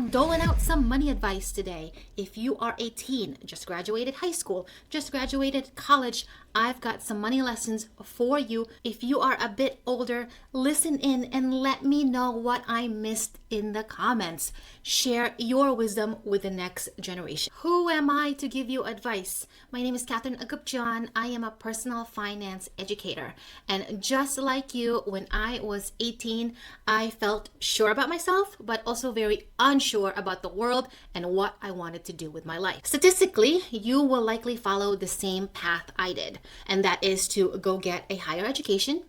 I'm doling out some money advice today. If you are a teen, just graduated high school, just graduated college, I've got some money lessons for you. If you are a bit older, listen in and let me know what I missed in the comments. Share your wisdom with the next generation. Who am I to give you advice? My name is Catherine Agopcan. I am a personal finance educator. And just like you, when I was 18, I felt sure about myself, but also very unsure about the world and what I wanted to do with my life. Statistically, you will likely follow the same path I did, and that is to go get a higher education,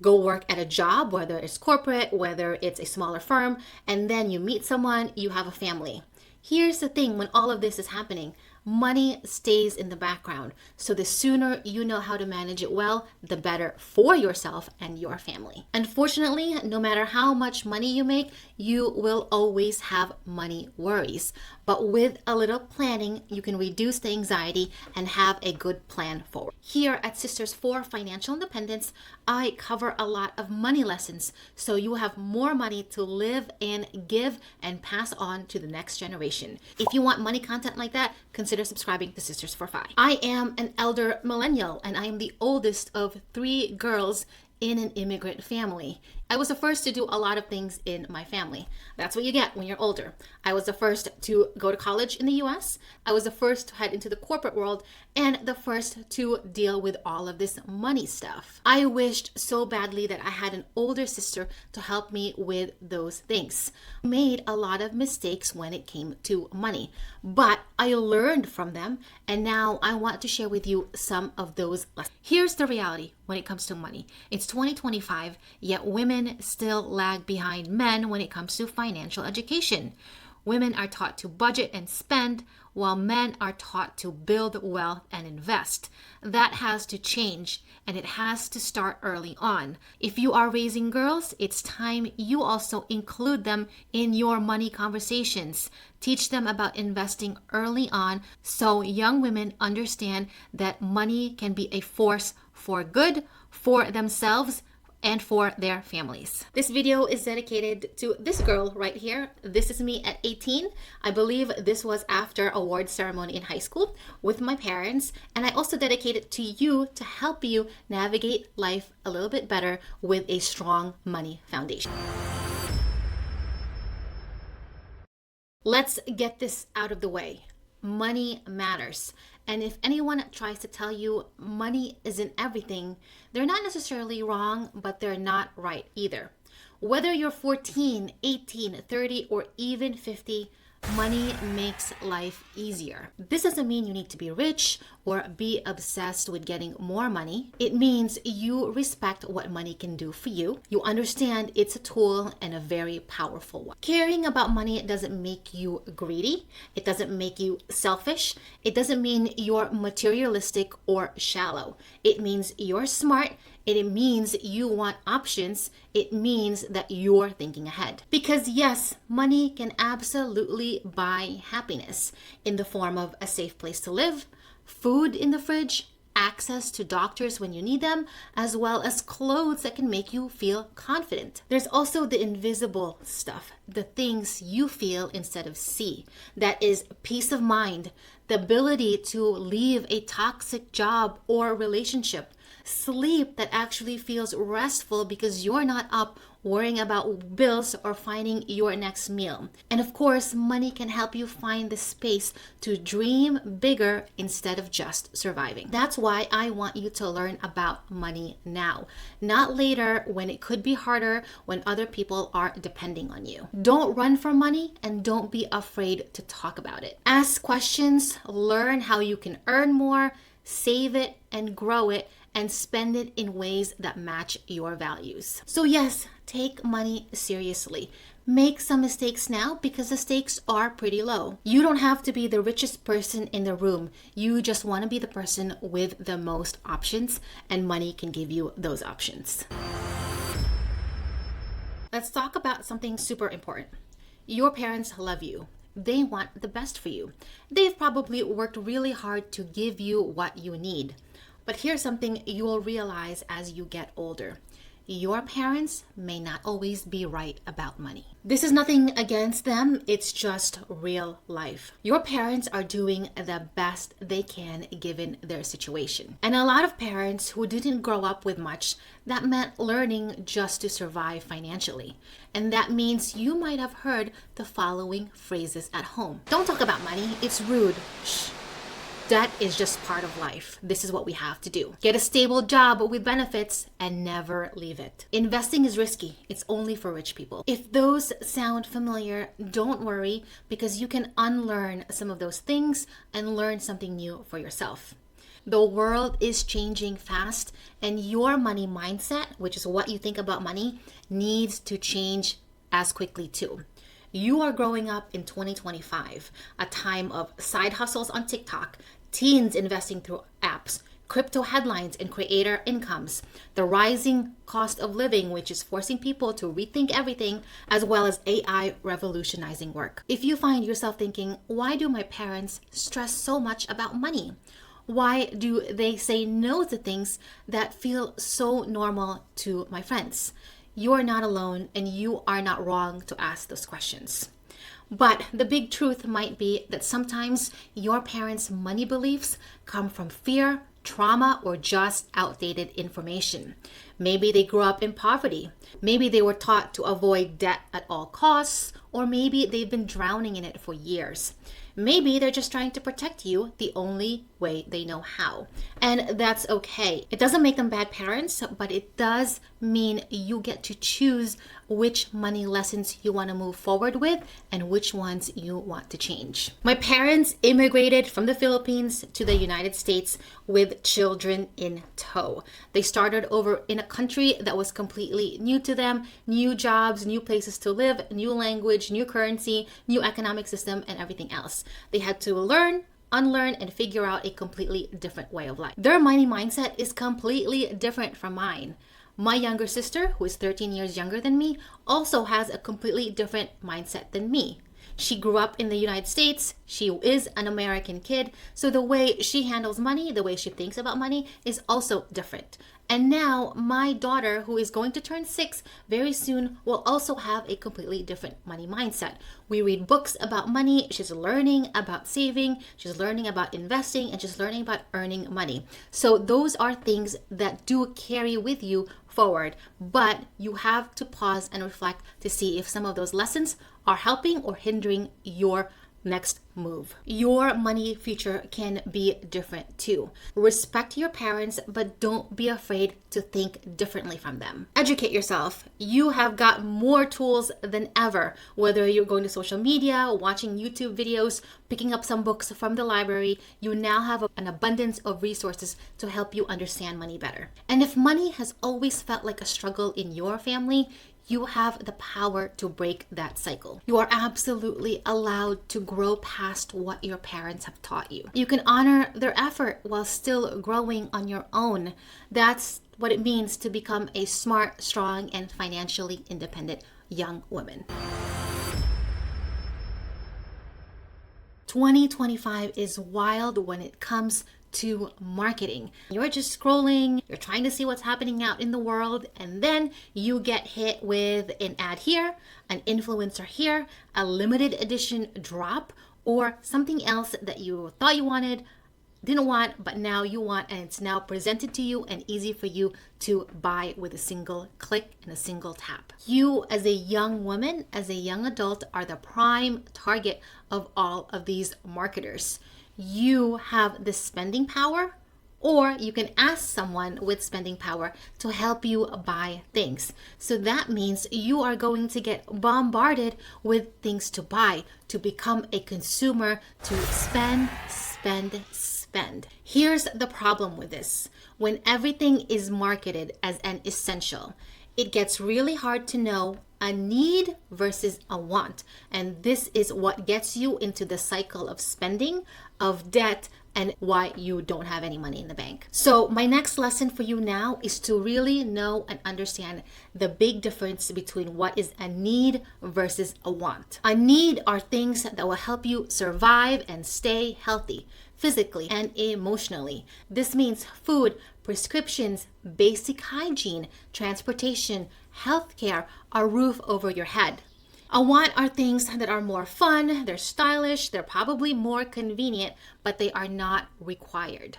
go work at a job, whether it's corporate, whether it's a smaller firm, and then you meet someone, you have a family. Here's the thing, when all of this is happening, money stays in the background. So the sooner you know how to manage it well, the better for yourself and your family. Unfortunately, no matter how much money you make, you will always have money worries. But with a little planning, you can reduce the anxiety and have a good plan forward. Here at Sisters for Financial Independence, I cover a lot of money lessons so you have more money to live and give and pass on to the next generation. If you want money content like that, consider subscribing to Sisters for Fi. I am an elder millennial and I am the oldest of 3 girls in an immigrant family. I was the first to do a lot of things in my family. That's what you get when you're older. I was the first to go to college in the US. I was the first to head into the corporate world and the first to deal with all of this money stuff. I wished so badly that I had an older sister to help me with those things. I made a lot of mistakes when it came to money, but I learned from them and now I want to share with you some of those lessons. Here's the reality when it comes to money. It's 2025, yet women still lag behind men when it comes to financial education. Women are taught to budget and spend, while men are taught to build wealth and invest. That has to change, and it has to start early on. If you are raising girls, it's time you also include them in your money conversations. Teach them about investing early on so young women understand that money can be a force for good for themselves and for their families. This video is dedicated to this girl right here. This is me at 18. I believe this was after award ceremony in high school with my parents. And I also dedicate it to you to help you navigate life a little bit better with a strong money foundation. Let's get this out of the way. Money matters. And if anyone tries to tell you money isn't everything, they're not necessarily wrong, but they're not right either. Whether you're 14, 18, 30, or even 50, money makes life easier. This doesn't mean you need to be rich or be obsessed with getting more money. It means you respect what money can do for you. You understand it's a tool and a very powerful one. Caring about money doesn't make you greedy. It doesn't make you selfish. It doesn't mean you're materialistic or shallow. It means you're smart. It means you want options. It means that you're thinking ahead. Because yes, money can absolutely buy happiness in the form of a safe place to live, food in the fridge, access to doctors when you need them, as well as clothes that can make you feel confident. There's also the invisible stuff, the things you feel instead of see. That is peace of mind, the ability to leave a toxic job or relationship, sleep that actually feels restful because you're not up worrying about bills or finding your next meal. And of course, money can help you find the space to dream bigger instead of just surviving. That's why I want you to learn about money now, not later when it could be harder when other people are depending on you. Don't run from money and don't be afraid to talk about it. Ask questions, learn how you can earn more, save it and grow it, and spend it in ways that match your values. So yes, take money seriously. Make some mistakes now because the stakes are pretty low. You don't have to be the richest person in the room. You just want to be the person with the most options, and money can give you those options. Let's talk about something super important. Your parents love you. They want the best for you. They've probably worked really hard to give you what you need. But here's something you'll realize as you get older. your parents may not always be right about money. This is nothing against them, it's just real life. Your parents are doing the best they can given their situation. And a lot of parents who didn't grow up with much, that meant learning just to survive financially. And that means you might have heard the following phrases at home. Don't talk about money, it's rude. Shh. That is just part of life. This is what we have to do. Get a stable job with benefits and never leave it. Investing is risky. It's only for rich people. If those sound familiar, don't worry, because you can unlearn some of those things and learn something new for yourself. The world is changing fast, and your money mindset, which is what you think about money, needs to change as quickly too. You are growing up in 2025, a time of side hustles on TikTok, teens investing through apps, crypto headlines and creator incomes, the rising cost of living, which is forcing people to rethink everything, as well as AI revolutionizing work. If you find yourself thinking, why do my parents stress so much about money? Why do they say no to things that feel so normal to my friends? You are not alone, and you are not wrong to ask those questions. But the big truth might be that sometimes your parents' money beliefs come from fear, trauma, or just outdated information. Maybe they grew up in poverty. Maybe they were taught to avoid debt at all costs, or maybe they've been drowning in it for years. Maybe they're just trying to protect you the only way they know how. And that's okay. It doesn't make them bad parents, but it does mean you get to choose which money lessons you want to move forward with and which ones you want to change. My parents immigrated from the Philippines to the United States with children in tow. They started over in a country that was completely new to them, new jobs, new places to live, new language, new currency, new economic system, and everything else. They had to learn, unlearn, and figure out a completely different way of life. Their money mindset is completely different from mine. My younger sister, who is 13 years younger than me, also has a completely different mindset than me. She grew up in the United States. She is an American kid. So the way she handles money, the way she thinks about money is also different. And now my daughter, who is going to turn 6 very soon, will also have a completely different money mindset. We read books about money. She's learning about saving. She's learning about investing, and she's learning about earning money. So those are things that do carry with you forward, but you have to pause and reflect to see if some of those lessons are helping or hindering your next move. Your money future can be different too. Respect your parents, but don't be afraid to think differently from them. Educate yourself. You have got more tools than ever, whether you're going to social media, watching YouTube videos, picking up some books from the library. You now have an abundance of resources to help you understand money better. And if money has always felt like a struggle in your family, you have the power to break that cycle. You are absolutely allowed to grow past what your parents have taught you. You can honor their effort while still growing on your own. That's what it means to become a smart, strong, and financially independent young woman. 2025 is wild when it comes to marketing. You're just scrolling, you're trying to see what's happening out in the world, and then you get hit with an ad here, an influencer here, a limited edition drop, or something else that you thought you wanted, didn't want, but now you want, and it's now presented to you and easy for you to buy with a single click and a single tap. You as a young woman, as a young adult, are the prime target of all of these marketers. You have the spending power, or you can ask someone with spending power to help you buy things. So that means you are going to get bombarded with things to buy, to become a consumer, to spend. Here's the problem with this. When everything is marketed as an essential, it gets really hard to know a need versus a want. And this is what gets you into the cycle of spending, of debt, and why you don't have any money in the bank. So my next lesson for you now is to really know and understand the big difference between what is a need versus a want. A need are things that will help you survive and stay healthy physically and emotionally. This means food, prescriptions, basic hygiene, transportation, healthcare, a roof over your head. A want are things that are more fun, they're stylish, they're probably more convenient, but they are not required.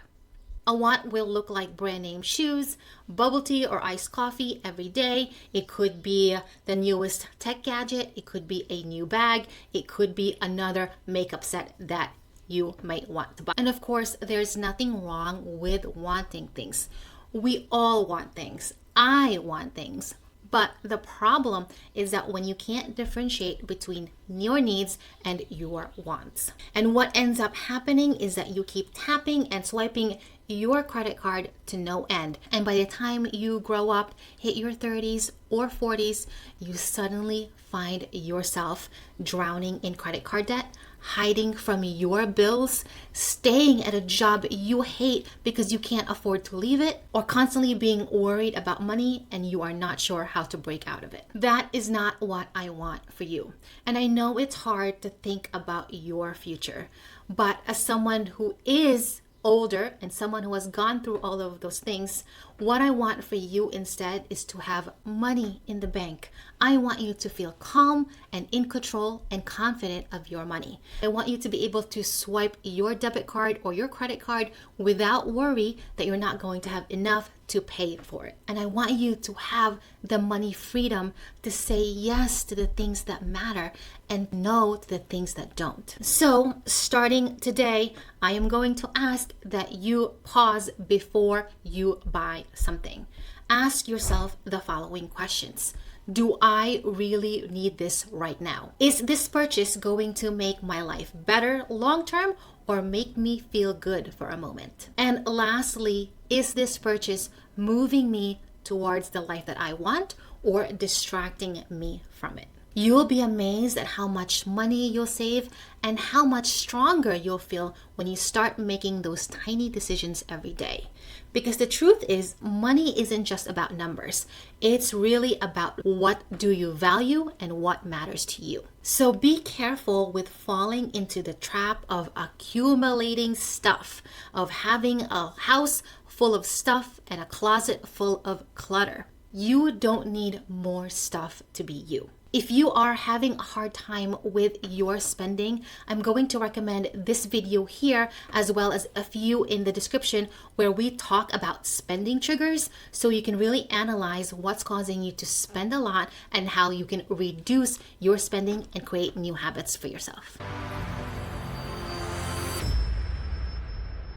A want will look like brand name shoes, bubble tea or iced coffee every day. It could be the newest tech gadget. It could be a new bag. It could be another makeup set that you might want to buy. And of course, there's nothing wrong with wanting things. We all want things. I want things. But the problem is that when you can't differentiate between your needs and your wants. And what ends up happening is that you keep tapping and swiping your credit card to no end. And by the time you grow up, hit your 30s or 40s, you suddenly find yourself drowning in credit card debt, hiding from your bills, staying at a job you hate because you can't afford to leave it, or constantly being worried about money and you are not sure how to break out of it. That is not what I want for you. And I know it's hard to think about your future, but as someone who is older and someone who has gone through all of those things, what I want for you instead is to have money in the bank. I want you to feel calm and in control and confident of your money. I want you to be able to swipe your debit card or your credit card without worry that you're not going to have enough to pay for it. And I want you to have the money freedom to say yes to the things that matter and no to the things that don't. So starting today, I am going to ask that you pause before you buy something. Ask yourself the following questions. Do I really need this right now? Is this purchase going to make my life better long term or make me feel good for a moment? And lastly, is this purchase moving me towards the life that I want or distracting me from it? You'll be amazed at how much money you'll save and how much stronger you'll feel when you start making those tiny decisions every day. Because the truth is, money isn't just about numbers. It's really about what do you value and what matters to you. So be careful with falling into the trap of accumulating stuff, of having a house full of stuff and a closet full of clutter. You don't need more stuff to be you. If you are having a hard time with your spending, I'm going to recommend this video here as well as a few in the description where we talk about spending triggers so you can really analyze what's causing you to spend a lot and how you can reduce your spending and create new habits for yourself.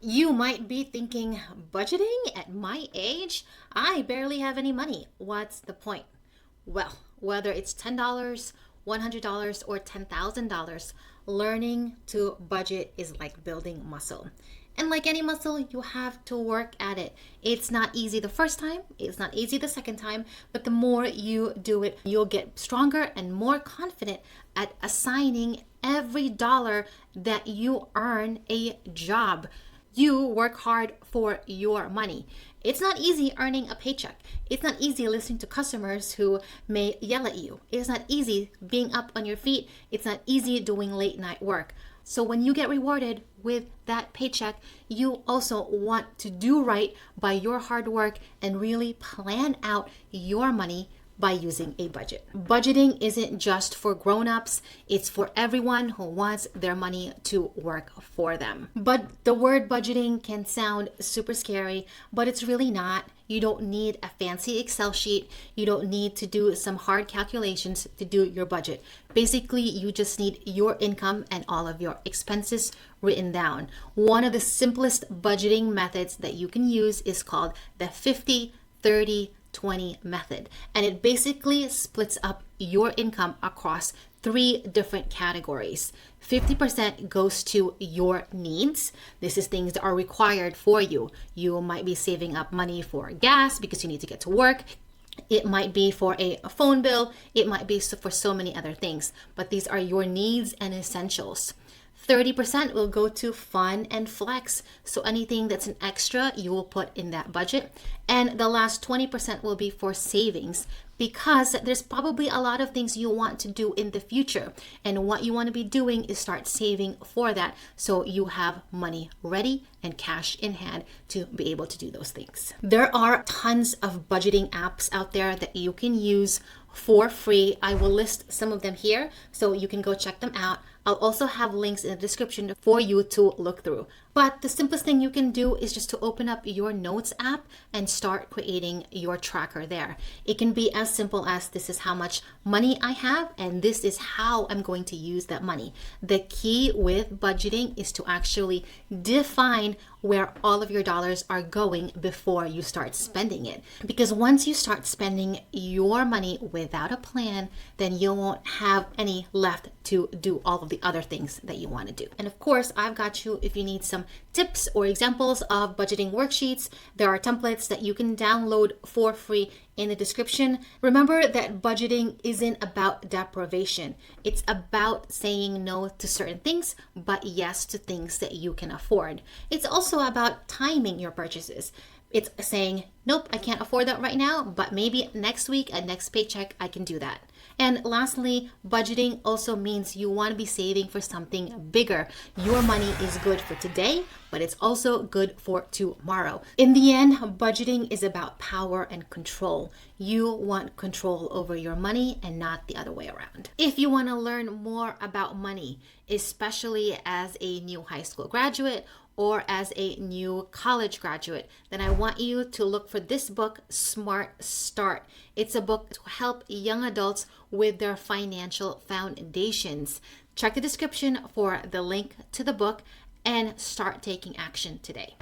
You might be thinking, budgeting at my age? I barely have any money. What's the point? Well, whether it's $10, $100, or $10,000, learning to budget is like building muscle. And like any muscle, you have to work at it. It's not easy the first time, it's not easy the second time, but the more you do it, you'll get stronger and more confident at assigning every dollar that you earn a job. You work hard for your money. It's not easy earning a paycheck. It's not easy listening to customers who may yell at you. It's not easy being up on your feet. It's not easy doing late night work. So when you get rewarded with that paycheck, you also want to do right by your hard work and really plan out your money by using a budget. Budgeting isn't just for grown-ups, it's for everyone who wants their money to work for them. But the word budgeting can sound super scary, but it's really not. You don't need a fancy Excel sheet. You don't need to do some hard calculations to do your budget. Basically, you just need your income and all of your expenses written down. One of the simplest budgeting methods that you can use is called the 50-30-20 method. And it basically splits up your income across 3 different categories. 50% goes to your needs. This is things that are required for you. You might be saving up money for gas because you need to get to work. It might be for a phone bill. It might be for so many other things. But these are your needs and essentials. 30% will go to fun and flex. So anything that's an extra, you will put in that budget. And the last 20% will be for savings, because there's probably a lot of things you want to do in the future. And what you want to be doing is start saving for that, so you have money ready and cash in hand to be able to do those things. There are tons of budgeting apps out there that you can use for free. I will list some of them here so you can go check them out. I'll also have links in the description for you to look through. But the simplest thing you can do is just to open up your Notes app and start creating your tracker there. It can be as simple as, this is how much money I have and this is how I'm going to use that money. The key with budgeting is to actually define where all of your dollars are going before you start spending it. Because once you start spending your money without a plan, then you won't have any left to do all of the other things that you want to do. And of course, I've got you if you need some tips or examples of budgeting worksheets. There are templates that you can download for free in the description. Remember that budgeting isn't about deprivation. It's about saying no to certain things, but yes to things that you can afford. It's also about timing your purchases. It's saying, nope, I can't afford that right now, but maybe next week at next paycheck, I can do that. And lastly, budgeting also means you want to be saving for something bigger. Your money is good for today, but it's also good for tomorrow. In the end, budgeting is about power and control. You want control over your money and not the other way around. If you want to learn more about money, especially as a new high school graduate or as a new college graduate, then I want you to look for this book, Smart Start. It's a book to help young adults with their financial foundations. Check the description for the link to the book and start taking action today.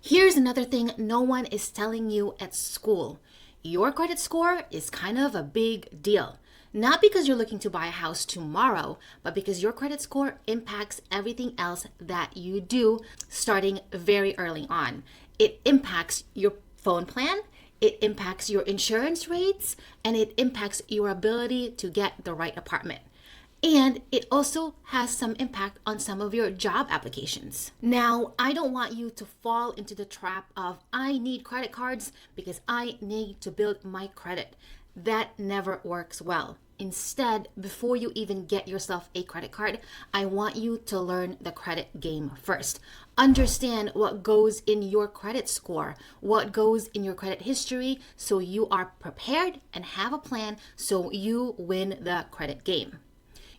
Here's another thing no one is telling you at school. Your credit score is kind of a big deal. Not because you're looking to buy a house tomorrow, but because your credit score impacts everything else that you do starting very early on. It impacts your phone plan, it impacts your insurance rates, and it impacts your ability to get the right apartment. And it also has some impact on some of your job applications. Now, I don't want you to fall into the trap of, I need credit cards because I need to build my credit. That never works well. Instead, before you even get yourself a credit card, I want you to learn the credit game first. Understand what goes in your credit score, what goes in your credit history, so you are prepared and have a plan so you win the credit game.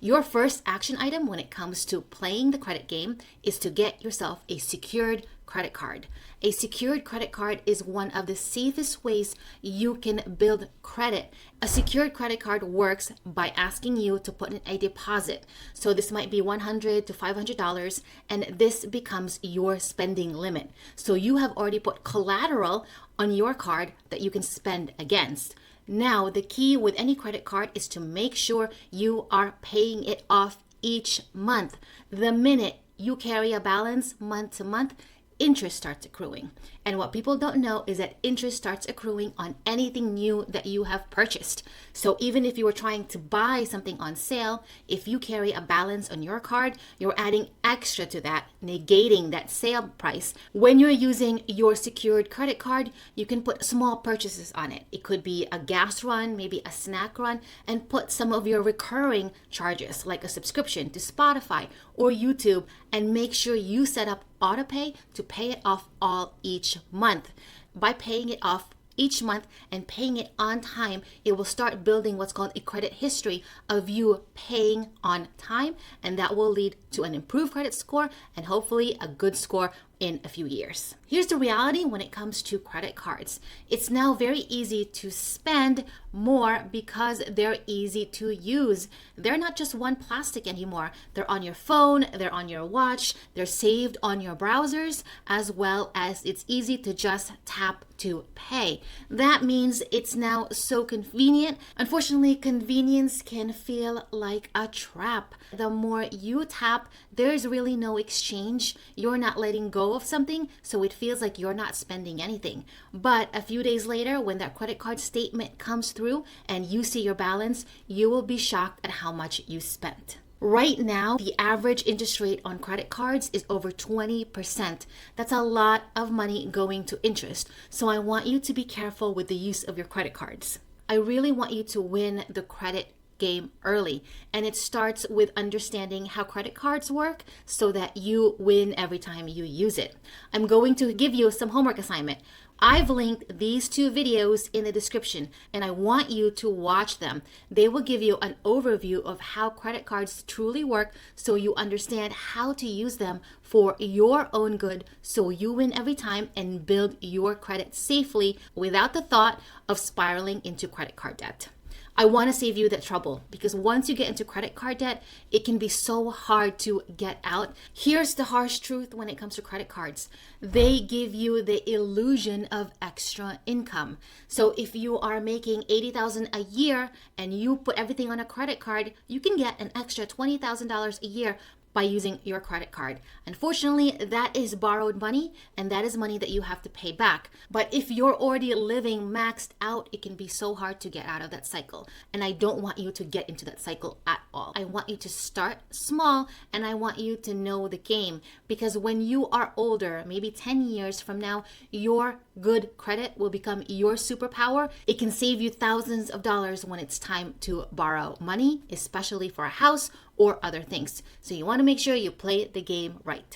Your first action item when it comes to playing the credit game is to get yourself a secured credit card. A secured credit card is one of the safest ways you can build credit. A secured credit card works by asking you to put in a deposit. So this might be $100 to $500, and this becomes your spending limit. So you have already put collateral on your card that you can spend against. Now, the key with any credit card is to make sure you are paying it off each month. The minute you carry a balance month to month, interest starts accruing. And what people don't know is that interest starts accruing on anything new that you have purchased. So even if you were trying to buy something on sale, if you carry a balance on your card, you're adding extra to that, negating that sale price. When you're using your secured credit card, you can put small purchases on it. It could be a gas run, maybe a snack run, and put some of your recurring charges like a subscription to Spotify or YouTube, and make sure you set up autopay to pay it off all each month. By paying it off each month and paying it on time, it will start building what's called a credit history of you paying on time, and that will lead to an improved credit score and hopefully a good score in a few years. Here's the reality when it comes to credit cards. It's now very easy to spend more because they're easy to use. They're not just one plastic anymore. They're on your phone, they're on your watch, they're saved on your browsers, as well as it's easy to just tap to pay. That means it's now so convenient. Unfortunately, convenience can feel like a trap. The more you tap, there's really no exchange. You're not letting go go of something so it feels like you're not spending anything. But a few days later, when that credit card statement comes through and you see your balance, you will be shocked at how much you spent. Right now, the average interest rate on credit cards is over 20%. That's a lot of money going to interest. So I want you to be careful with the use of your credit cards. I really want you to win the credit game early. And it starts with understanding how credit cards work so that you win every time you use it. I'm going to give you some homework assignment. I've linked these 2 videos in the description and I want you to watch them. They will give you an overview of how credit cards truly work so you understand how to use them for your own good so you win every time and build your credit safely without the thought of spiraling into credit card debt. I want to save you that trouble because once you get into credit card debt, it can be so hard to get out. Here's the harsh truth when it comes to credit cards. They give you the illusion of extra income. So if you are making $80,000 a year and you put everything on a credit card, you can get an extra $20,000 a year by using your credit card. Unfortunately, that is borrowed money and that is money that you have to pay back. But if you're already living maxed out, it can be so hard to get out of that cycle. And I don't want you to get into that cycle at all. I want you to start small and I want you to know the game because when you are older, maybe 10 years from now, your good credit will become your superpower. It can save you thousands of dollars when it's time to borrow money, especially for a house or other things. So you want to make sure you play the game right.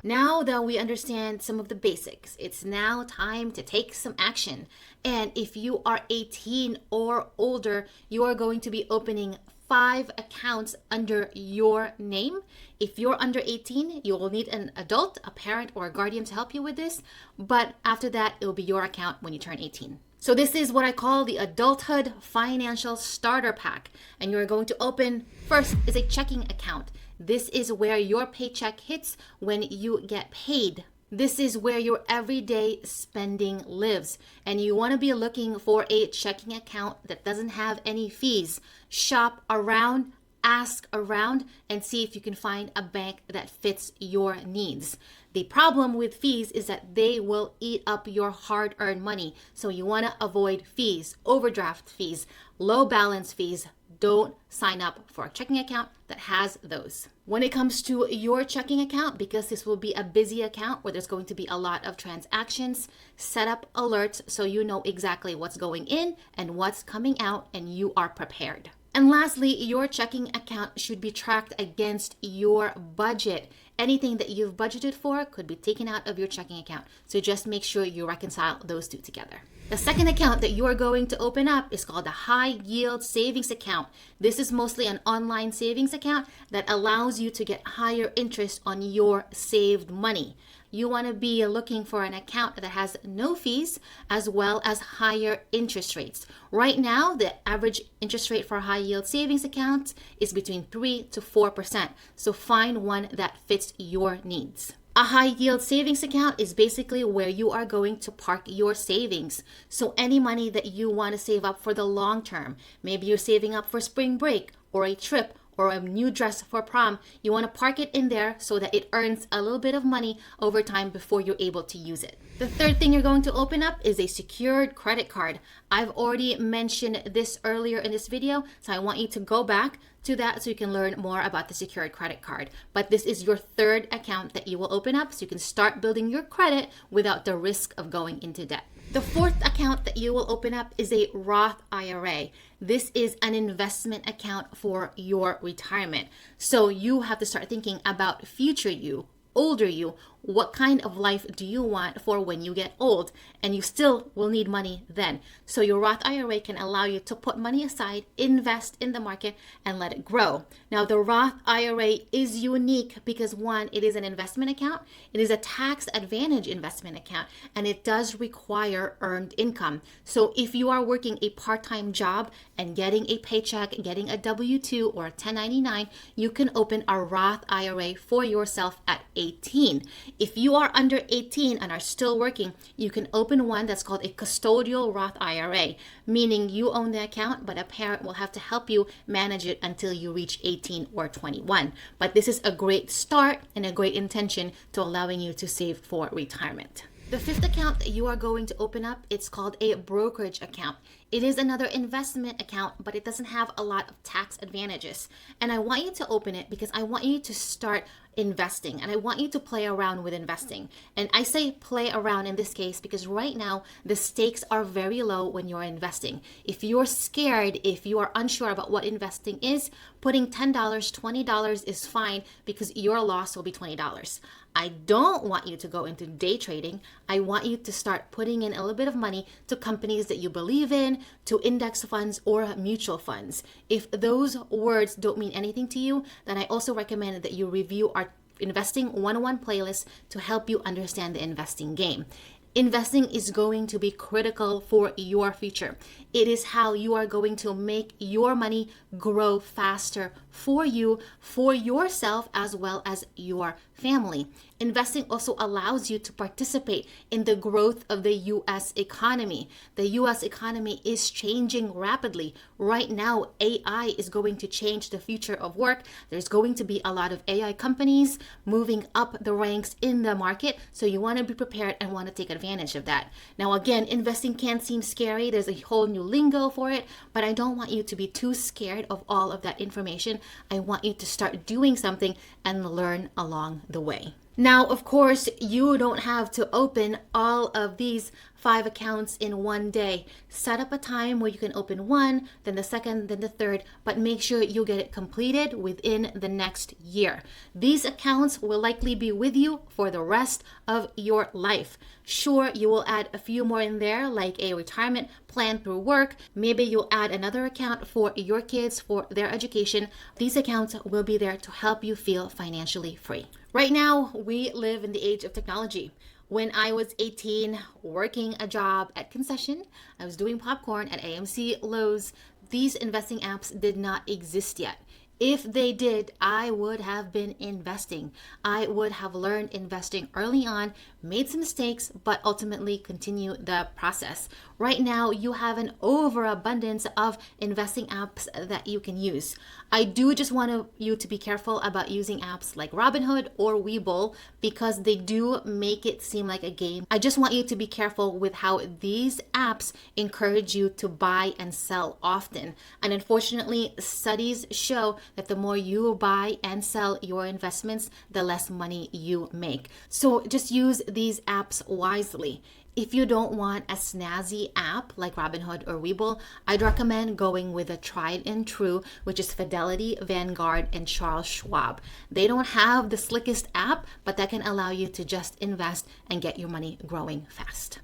Now that we understand some of the basics, it's now time to take some action. And if you are 18 or older, you are going to be opening 5 accounts under your name. If you're under 18, you will need an adult, a parent, or a guardian to help you with this. But after that, it will be your account when you turn 18. So this is what I call the Adulthood Financial Starter Pack. And you're going to open, first is a checking account. This is where your paycheck hits when you get paid. This is where your everyday spending lives. And you want to be looking for a checking account that doesn't have any fees. Shop around, ask around, and see if you can find a bank that fits your needs. The problem with fees is that they will eat up your hard-earned money. So you want to avoid fees, overdraft fees, low balance fees. Don't sign up for a checking account that has those. When it comes to your checking account, because this will be a busy account where there's going to be a lot of transactions, set up alerts so you know exactly what's going in and what's coming out and you are prepared. And lastly, your checking account should be tracked against your budget. Anything that you've budgeted for could be taken out of your checking account. So just make sure you reconcile those 2 together. The second account that you are going to open up is called a high yield savings account. This is mostly an online savings account that allows you to get higher interest on your saved money. You want to be looking for an account that has no fees as well as higher interest rates. Right now, the average interest rate for high yield savings accounts is between 3 to 4%. So find one that fits your needs. A high yield savings account is basically where you are going to park your savings. So any money that you want to save up for the long term, maybe you're saving up for spring break or a trip or a new dress for prom, you want to park it in there so that it earns a little bit of money over time before you're able to use it. The third thing you're going to open up is a secured credit card. I've already mentioned this earlier in this video, so I want you to go back to that so you can learn more about the secured credit card. But this is your third account that you will open up so you can start building your credit without the risk of going into debt. The fourth account that you will open up is a Roth IRA. This is an investment account for your retirement. So you have to start thinking about future you, older you. What kind of life do you want for when you get old? And you still will need money then. So your Roth IRA can allow you to put money aside, invest in the market, and let it grow. Now, the Roth IRA is unique because one, it is an investment account. It is a tax advantage investment account, and it does require earned income. So if you are working a part-time job and getting a paycheck, getting a W-2 or a 1099, you can open a Roth IRA for yourself at 18. If you are under 18 and are still working, you can open one that's called a custodial Roth IRA, meaning you own the account, but a parent will have to help you manage it until you reach 18 or 21. But this is a great start and a great intention to allowing you to save for retirement. The fifth account that you are going to open up, it's called a brokerage account. It is another investment account, but it doesn't have a lot of tax advantages. And I want you to open it because I want you to start investing and I want you to play around with investing. And I say play around in this case because right now the stakes are very low when you're investing. If you're scared, if you are unsure about what investing is, putting $10, $20 is fine because your loss will be $20. I don't want you to go into day trading. I want you to start putting in a little bit of money to companies that you believe in, to index funds or mutual funds. If those words don't mean anything to you, then I also recommend that you review our Investing 101 playlist to help you understand the investing game. Investing is going to be critical for your future. It is how you are going to make your money grow faster for you, for yourself, as well as your family. Investing also allows you to participate in the growth of the U.S. economy. The U.S. economy is changing rapidly. Right now, AI is going to change the future of work. There's going to be a lot of AI companies moving up the ranks in the market, so you want to be prepared and want to take advantage of that. Now, again, investing can seem scary. There's a whole new lingo for it, but I don't want you to be too scared of all of that information. I want you to start doing something and learn along the way. Now, of course, you don't have to open all of these 5 accounts in one day. Set up a time where you can open one, then the second, then the third, but make sure you get it completed within the next year. These accounts will likely be with you for the rest of your life. Sure, you will add a few more in there, like a retirement plan through work. Maybe you'll add another account for your kids for their education. These accounts will be there to help you feel financially free. Right now, we live in the age of technology. When I was 18, working a job at concession, I was doing popcorn at AMC Lowe's. These investing apps did not exist yet. If they did, I would have been investing. I would have learned investing early on, made some mistakes, but ultimately continue the process. Right now, you have an overabundance of investing apps that you can use. I do just want you to be careful about using apps like Robinhood or Webull because they do make it seem like a game. I just want you to be careful with how these apps encourage you to buy and sell often. And unfortunately, studies show that the more you buy and sell your investments, the less money you make. So just use these apps wisely. If you don't want a snazzy app like Robinhood or Webull, I'd recommend going with a tried and true, which is Fidelity, Vanguard, and Charles Schwab. They don't have the slickest app, but that can allow you to just invest and get your money growing fast.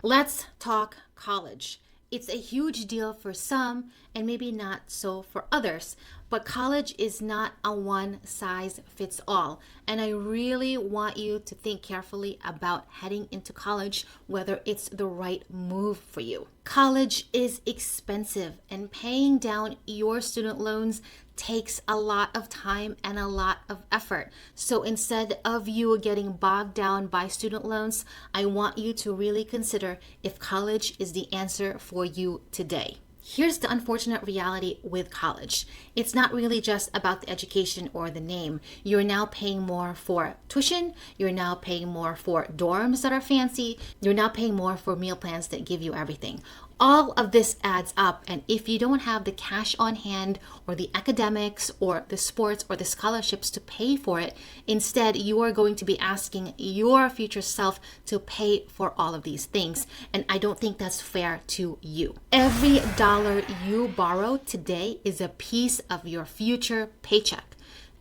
Let's talk college. It's a huge deal for some and maybe not so for others, but college is not a one size fits all. And I really want you to think carefully about heading into college, whether it's the right move for you. College is expensive and paying down your student loans takes a lot of time and a lot of effort. So instead of you getting bogged down by student loans, I want you to really consider if college is the answer for you today. Here's the unfortunate reality with college. It's not really just about the education or the name. You're now paying more for tuition. You're now paying more for dorms that are fancy. You're now paying more for meal plans that give you everything. All of this adds up, and if you don't have the cash on hand or the academics or the sports or the scholarships to pay for it, instead you are going to be asking your future self to pay for all of these things, and I don't think that's fair to you. Every dollar you borrow today is a piece of your future paycheck.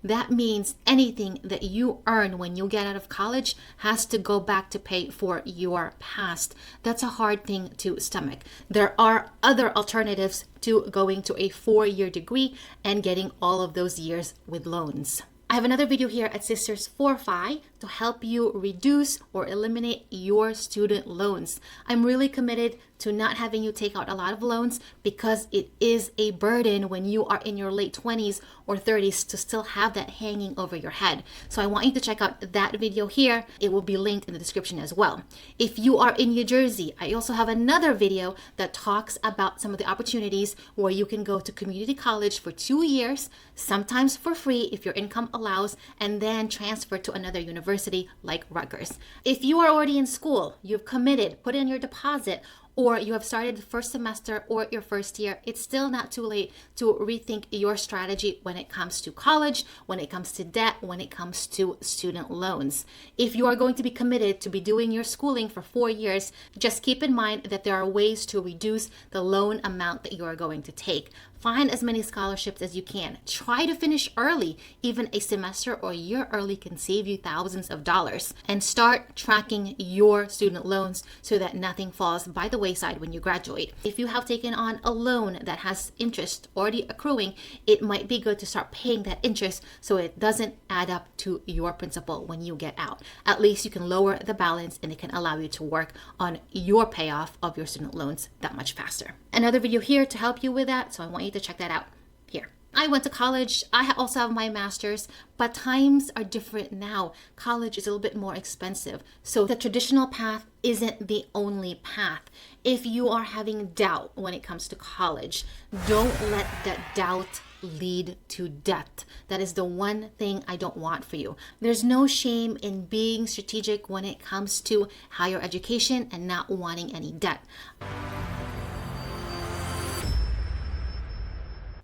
That means anything that you earn when you get out of college has to go back to pay for your past. That's a hard thing to stomach. There are other alternatives to going to a 4-year degree and getting all of those years with loans. I have another video here at Sisters Forfi to help you reduce or eliminate your student loans. I'm really committed to not having you take out a lot of loans because it is a burden when you are in your late 20s or 30s to still have that hanging over your head. So I want you to check out that video here. It will be linked in the description as well. If you are in New Jersey, I also have another video that talks about some of the opportunities where you can go to community college for 2 years, sometimes for free if your income allows, and then transfer to another university like Rutgers. If you are already in school, you've committed, put in your deposit, or you have started the first semester or your first year, it's still not too late to rethink your strategy when it comes to college, when it comes to debt, when it comes to student loans. If you are going to be committed to be doing your schooling for 4 years, just keep in mind that there are ways to reduce the loan amount that you are going to take. Find as many scholarships as you can. Try to finish early. Even a semester or a year early can save you thousands of dollars. And start tracking your student loans so that nothing falls by the wayside when you graduate. If you have taken on a loan that has interest already accruing, it might be good to start paying that interest so it doesn't add up to your principal when you get out. At least you can lower the balance and it can allow you to work on your payoff of your student loans that much faster. Another video here to help you with that, so I want you to check that out here. I went to college. I also have my master's, but times are different now. College is a little bit more expensive. So the traditional path isn't the only path. If you are having doubt when it comes to college, don't let that doubt lead to debt. That is the one thing I don't want for you. There's no shame in being strategic when it comes to higher education and not wanting any debt.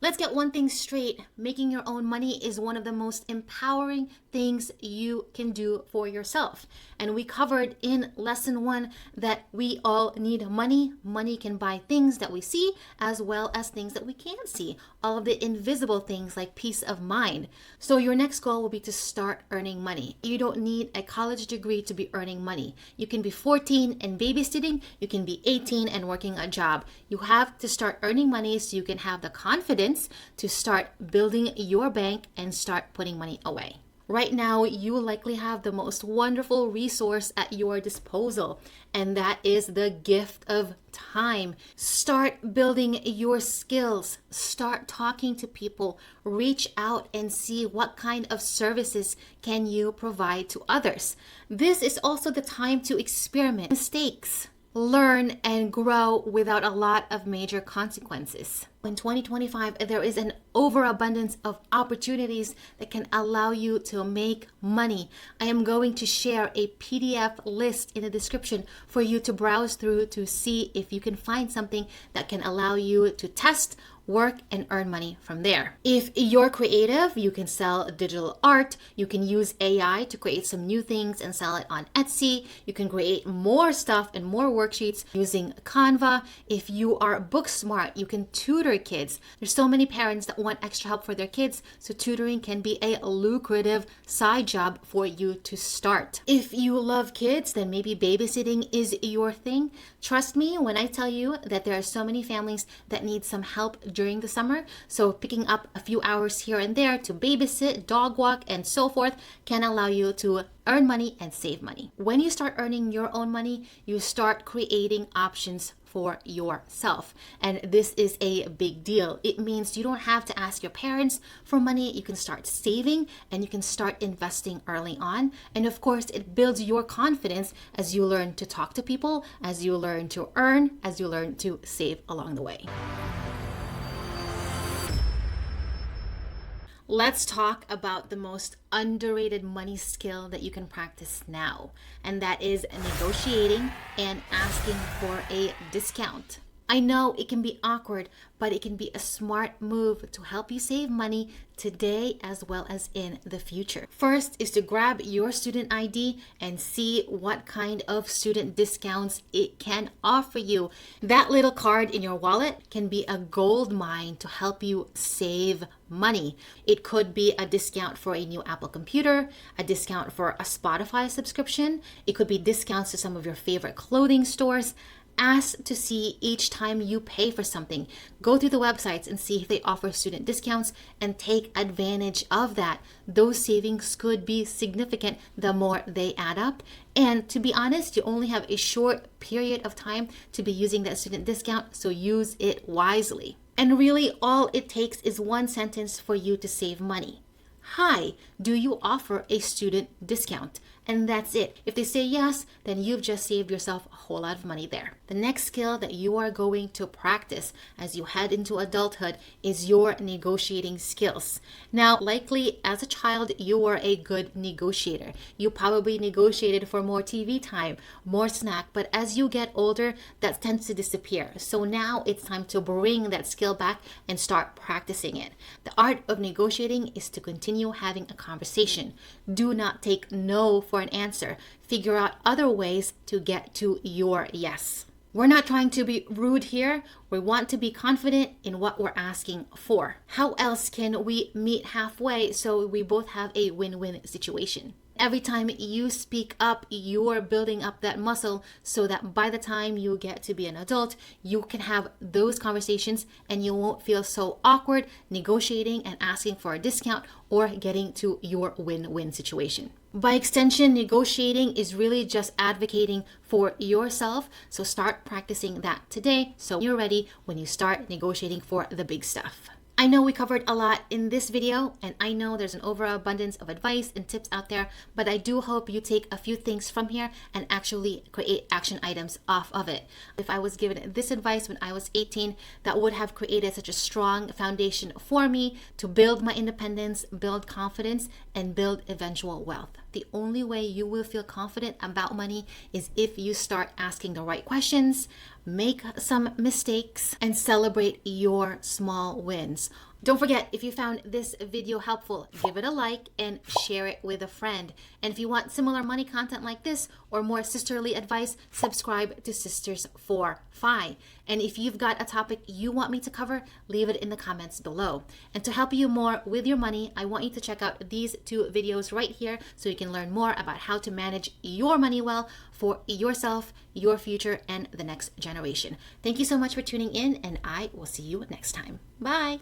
Let's get one thing straight. Making your own money is one of the most empowering things you can do for yourself. And we covered in lesson 1 that we all need money. Money can buy things that we see as well as things that we can't see. All of the invisible things like peace of mind. So your next goal will be to start earning money. You don't need a college degree to be earning money. You can be 14 and babysitting. You can be 18 and working a job. You have to start earning money so you can have the confidence to start building your bank and start putting money away. Right now, you likely have the most wonderful resource at your disposal, and that is the gift of time. Start building your skills. Start talking to people. Reach out and see what kind of services can you provide to others. This is also the time to experiment mistakes. Learn and grow without a lot of major consequences. In 2025, there is an overabundance of opportunities that can allow you to make money. I am going to share a PDF list in the description for you to browse through to see if you can find something that can allow you to test, work, and earn money from there. If you're creative, you can sell digital art. You can use AI to create some new things and sell it on Etsy. You can create more stuff and more worksheets using Canva. If you are book smart, you can tutor kids. There's so many parents that want extra help for their kids, so tutoring can be a lucrative side job for you to start. If you love kids, then maybe babysitting is your thing. Trust me when I tell you that there are so many families that need some help during the summer, so picking up a few hours here and there to babysit, dog walk, and so forth can allow you to earn money and save money. When you start earning your own money, you start creating options for yourself. And this is a big deal. It means you don't have to ask your parents for money. You can start saving and you can start investing early on. And of course, it builds your confidence as you learn to talk to people, as you learn to earn, as you learn to save along the way. Let's talk about the most underrated money skill that you can practice now, and that is negotiating and asking for a discount. I know it can be awkward, but it can be a smart move to help you save money today as well as in the future. First is to grab your student ID and see what kind of student discounts it can offer you. That little card in your wallet can be a gold mine to help you save money. It could be a discount for a new Apple computer, a discount for a Spotify subscription. It could be discounts to some of your favorite clothing stores. Ask to see each time you pay for something. Go through the websites and see if they offer student discounts and take advantage of that. Those savings could be significant the more they add up. And to be honest, you only have a short period of time to be using that student discount, so use it wisely. And really, all it takes is one sentence for you to save money. Hi, do you offer a student discount? And that's it. If they say yes, then you've just saved yourself a whole lot of money there. The next skill that you are going to practice as you head into adulthood is your negotiating skills. Now, likely as a child, you were a good negotiator. You probably negotiated for more TV time, more snack, but as you get older, that tends to disappear. So now it's time to bring that skill back and start practicing it. The art of negotiating is to continue having a conversation. Do not take no for an answer. Figure out other ways to get to your yes. We're not trying to be rude here. We want to be confident in what we're asking for. How else can we meet halfway so we both have a win-win situation? Every time you speak up, you're building up that muscle so that by the time you get to be an adult, you can have those conversations and you won't feel so awkward negotiating and asking for a discount or getting to your win-win situation. By extension, negotiating is really just advocating for yourself. So start practicing that today so you're ready when you start negotiating for the big stuff. I know we covered a lot in this video, and I know there's an overabundance of advice and tips out there, but I do hope you take a few things from here and actually create action items off of it. If I was given this advice when I was 18, that would have created such a strong foundation for me to build my independence, build confidence, and build eventual wealth. The only way you will feel confident about money is if you start asking the right questions, make some mistakes, and celebrate your small wins. Don't forget, if you found this video helpful, give it a like and share it with a friend. And if you want similar money content like this or more sisterly advice, subscribe to Sisters for Fi. And if you've got a topic you want me to cover, leave it in the comments below. And to help you more with your money, I want you to check out these two videos right here so you can learn more about how to manage your money well for yourself, your future, and the next generation. Thank you so much for tuning in, and I will see you next time. Bye.